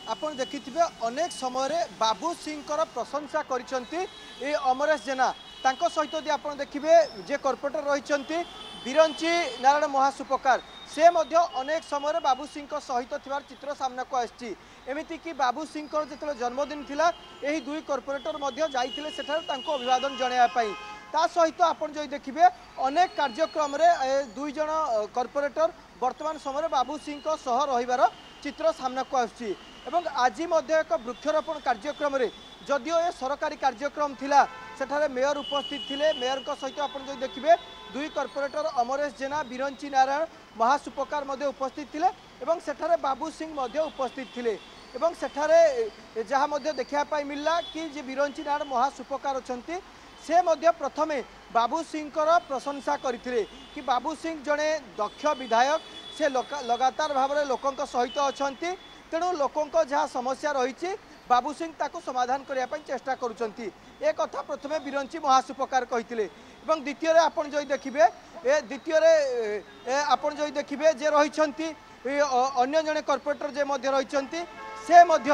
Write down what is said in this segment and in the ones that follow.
आपण देखिथिबे अनेक समय रे बाबू सिंह प्रशंसा करिसंती ए अमरेश जेना तांको सहित यदि आपण देखिबे जे कॉर्पोरेटर रहिसंती बिरंची नारायण महासुपकार से मध्य अनेक समय बाबू सिंह सहित थिबार चित्र सामना को आछि। एमिति कि बाबू सिंह जेतले जन्मदिन थिला एही दुई कॉर्पोरेटर मध्य जाइथिले सेठार तांको अभिवादन जणाया पई। ता सहित आपण जो देखिबे अनेक कार्यक्रम रे दुई जण कॉर्पोरेटर वर्तमान समय बाबू सिंह सह रहिबार चित्र सामना को आछि। एवं आज एक वृक्षरोपण कार्यक्रम रे जदिओ ये सरकारी कार्यक्रम थिला सेठारे मेयर उपस्थित थिले। मेयर को सहित आपण जो देखिबे दुई कॉर्पोरेटर अमरेश जेना बिरंची नारायण महासुपकार मध्य उपस्थित थिले एवं सेठारे बाबू सिंह मध्य उपस्थित थिले। एवं सेठारे जहाँ मध्य देखा पाई मिलला कि जे बिरंची नारायण महासुपकार अछंती से मध्य प्रथमे बाबू सिंह प्रशंसा करथिले कि बाबू सिंह जड़े दक्ष विधायक से लगातार भाव में लोकों सहित अछंती। तेणु लोकों जहाँ समस्या रही बाबू सिंह ताको समाधान करने चेष्टा करुचंती। ए कथा प्रथमे बिरंची महासुपकार कहिथिले। एवं द्वितीय आपण जो देखिबे आपण जो देखिबे जे रहिसंती अन्य जने कॉर्पोरेटर जे मध्य रहिसंती से मध्य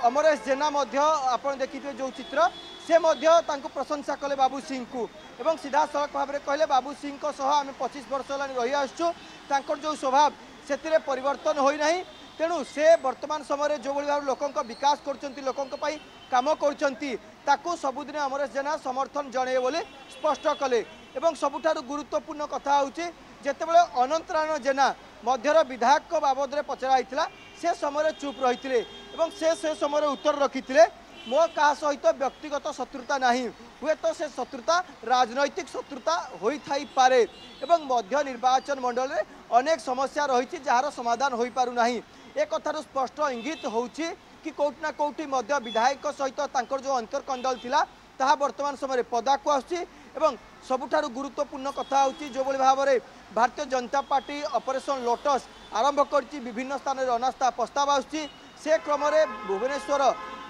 अमरेश जेना मध्य आपण देखिबे जो चित्र से मध्य तांको प्रशंसा कले बाबू सिंह को। एवं सीधा सड़क भाव में कहले बाबू सिंह को सह आम 25 वर्ष होलानी रही आसुँ तांकर जो स्वभाव से परिवर्तन होई नहीं। तेणु से वर्तमान समय जो भाव लोकों विकास करछंती लोकों काम करछंती ताकू सबुदिन अमरेश जेना समर्थन जणे बोले स्पष्ट कले। एवं सबुठारु गुरुत्वपूर्ण कथा होउची जेतेबेले अनंत नारायण जेना मध्यर विधायक बाबद में पचराइथिला से समय चुप रही एवं से समय उत्तर रखिथिले मो का सहित व्यक्तिगत शत्रुता नहीं हुए तो से शत्रुता राजनैतिक शत्रुता होई थाई पारे एवं मध्य निर्वाचन मंडल में अनेक समस्या रही जार समाधान हो पारु नहीं। एक कथार स्पष्ट इंगित होउची कि कोउट ना कोउटी मध्य विधायक सहित तांकर जो अंतरकंडल थिला ताहा वर्तमान समय पदा को आछि। एवं सबुठारु गुरुत्वपूर्ण कथा होउची जो बळी भाव में Bharatiya Janata party operation lotus आरंभ करछि विभिन्न स्थान में अनास्था प्रस्ताव आछि। से क्रम में भुवनेश्वर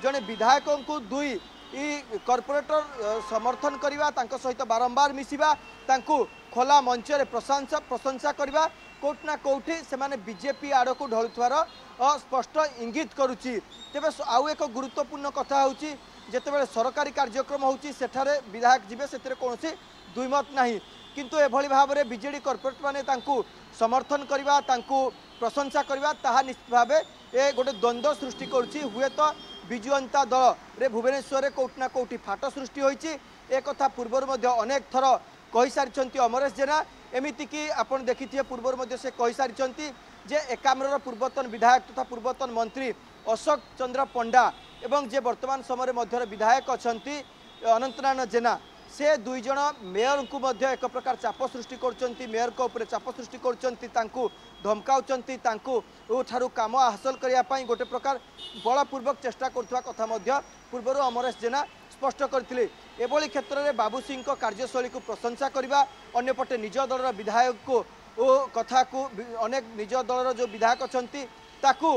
जड़े विधायक को दुई कॉर्पोरेटर समर्थन करवा सहित बारंबार मिसिबा तांकु खोला मंच रे प्रशंसा करवा कोट ना कोठी से माने बीजेपी आड़ को ढलुवार स्पष्ट इंगित करुच्ची। तेबे आउ एक गुरुत्वपूर्ण कथा होउची जेतेबेले सरकारी कार्यक्रम होउची सेठारे विधायक जीवे सेतरे कोनोसी दुईमत नाही किंतु एभली भाव में बीजेडी कॉर्पोरेट माने तांकु समर्थन करवा तांकु प्रशंसा करवा ताहा निश्चित भाव ए गोटे द्वंद्व सृष्टि करुच्ची। हुए तो विजु जनता दल रे भुवनेश्वर रे कोट ना कोठी फाट सृष्टि होइची। ए कथा पूर्वर मध्य अनेक थर कहि सारिछंती अमरेश जेना। एमिति कि आपण देखिथिए पूर्वर मध्य से कहि सारिछंती जे एकाम्रर पूर्वतन विधायक तथा पूर्वतन मंत्री अशोक चंद्र पंडा एवं जे वर्तमान समय मध्य विधायक अछंती अनंत नारायण जेना से दुई जण मेयर को मध्य एक प्रकार चाप सृष्टि करछंती। मेयर को ऊपर चाप सृष्टि करछंती तांकु धमकाउछंती तांकु ठारू काम हासिल करिया पई गोटे प्रकार बलपूर्वक चेष्टा करथुवा कथा मध्य पूर्वर अमरेश जेना स्पष्ट करथिले। एभली क्षेत्र में बाबू सिंह को कार्यशैली को प्रशंसा करवा अन्यपटे निज दलर विधायक को कथा को अनेक निज दलर जो विधायक अछंती ताकू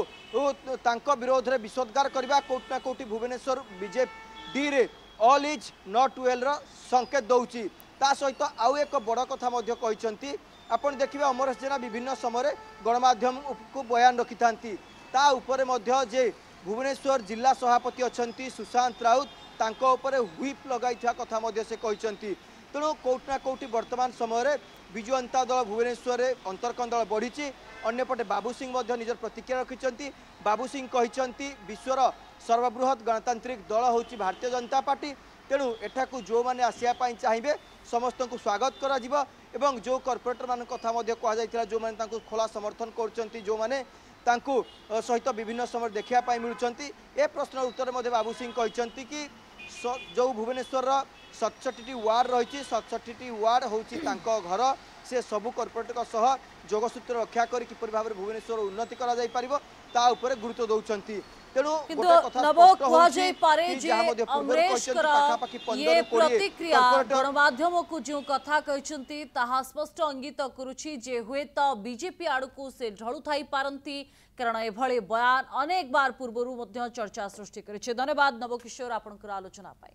तांको विरोध रे विसोद्गार करवा कोट ना कोटी भुवनेश्वर बीजेपी रे ऑल इज नॉट वेल संकेत दौची। ता सहित आउ एक बड़ कथा मध्य कहिसंती आपण देखिबे अमरेश जेना विभिन्न समय गणमाध्यम को बयान रखि थांती ता उपरे मध्य जे भुवनेश्वर जिला सभापति अछंती सुशांत राउत तांको उपरे व्हिप लगाइथा कथा मध्य से कहिसंती। तेणु कोट ना कोटी वर्तमान समय विजु जनता दल भुवनेश्वर अंतरकंदल बढ़ी अन्यपटे बाबू सिंह मध्य निजर प्रतिक्रिया रखिंट। बाबू सिंह कहिसंती विश्वर सर्वबृहत गणतांत्रिक दल होची भारतीय जनता पार्टी। तेणु एठाकू जो माने आसिया पाई चाहिए समस्त को स्वागत करा जिवो एवं जो कॉर्पोरेटर मान कथा मध्य कहा जायतिला जो माने तांकू खोला समर्थन करछंती जो माने तांकू सहित विभिन्न समय देखा पाई मिलुछंती। ए प्रश्न उत्तर मध्य बाबू सिंह कहिसंती कि जो भुवनेश्वर 67टी वार्ड रही 67टी वार्ड होची तांको घर से सबु कॉर्पोरेटर सह जोगसूत्र रक्षा करी किपरि भाव भुवनेश्वर उन्नति करा जाय परिबो ता उपरे गुरुत्व दउछंती। तेणु गणमाध्यम को जो कथा कहते ताहा स्पष्ट इंगित करुछि जे हुए तो बीजेपी आड़कू से ढलु थाई पारंती कारण एभली बयान अनेक बार पूर्व चर्चा सृष्टि करिछि। धन्यवाद नवकिशोर आपनकर आलोचना पाई।